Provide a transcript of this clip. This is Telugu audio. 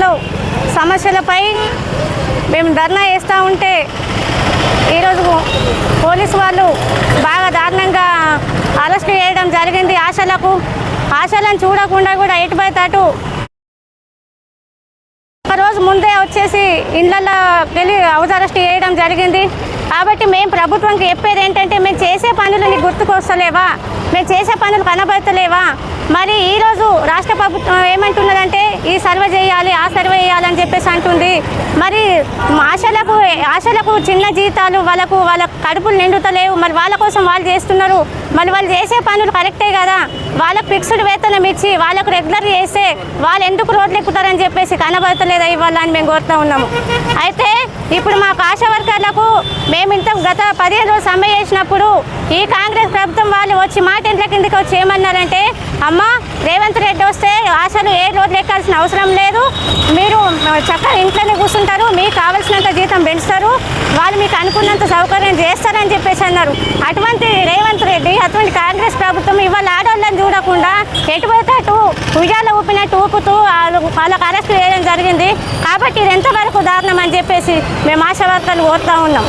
వర్కర్లు సమస్యలపై మేము ధర్నా చేస్తూ ఉంటే ఈరోజు పోలీసు వాళ్ళు బాగా దారుణంగా అరెస్ట్ చేయడం జరిగింది. ఆశలను చూడకుండా కూడా ఎటుపైతే అటు ఒకరోజు ముందే వచ్చేసి ఇళ్లలో వెళ్ళి హౌస్ అరెస్ట్ చేయడం జరిగింది. కాబట్టి మేము ప్రభుత్వానికి చెప్పేది ఏంటంటే, మేము చేసే పనులు నీకు గుర్తుకొస్తలేవా, మేము చేసే పనులు కనబడతలేవా? మరి ఈరోజు రాష్ట్ర ప్రభుత్వం ఏమంటున్నదంటే ఈ సర్వే చేయాలి, ఆ సర్వే చేయాలని చెప్పేసి అంటుంది. మరి ఆశలకు చిన్న జీతాలు, వాళ్ళ కడుపులు నిండుతలేవు. మరి వాళ్ళ కోసం వాళ్ళు చేస్తున్నారు. మరి వాళ్ళు చేసే పనులు కరెక్టే కదా. వాళ్ళకు ఫిక్స్డ్ వేతనం ఇచ్చి వాళ్ళకు రెగ్యులర్ చేస్తే వాళ్ళు ఎందుకు రోడ్లు ఎక్కుతారని చెప్పేసి కనబడతలేదా ఇవ్వాలని అని మేము కోరుతూ ఉన్నాము. అయితే ఇప్పుడు మాకు ఆశా వర్కర్లకు మేము గత 15 రోజులు సమ్మె చేసినప్పుడు ఈ కాంగ్రెస్ ప్రభుత్వం వాళ్ళు వచ్చి మా టెంట్ల కిందకి వచ్చి ఏమన్నారంటే, అమ్మ రేవంత్ రెడ్డి వస్తే ఆశలు ఏ రోడ్లు ఎక్కాల్సిన అవసరం లేదు, మీరు చక్కగా ఇంట్లోనే కూర్చుంటారు, మీకు కావాల్సినంత జీతం పెంచుతారు, వాళ్ళు మీకు అనుకున్నంత సౌకర్యం చేస్తారని చెప్పేసి అన్నారు. అటువంటి రేవంత్ రెడ్డి, అటువంటి కాంగ్రెస్ ప్రభుత్వం ఇవాళ ఆడవాళ్ళని చూడకుండా ఎటుపోతే అటు ఉయ్యాల ఊపినట్టు ఊపుతూ వాళ్ళకు అరెస్ట్ చేయడం జరిగింది. కాబట్టి ఇది ఎంతవరకు దారుణం అని చెప్పేసి మేము ఆశా వర్కర్లు కోరుతూ ఉన్నాం.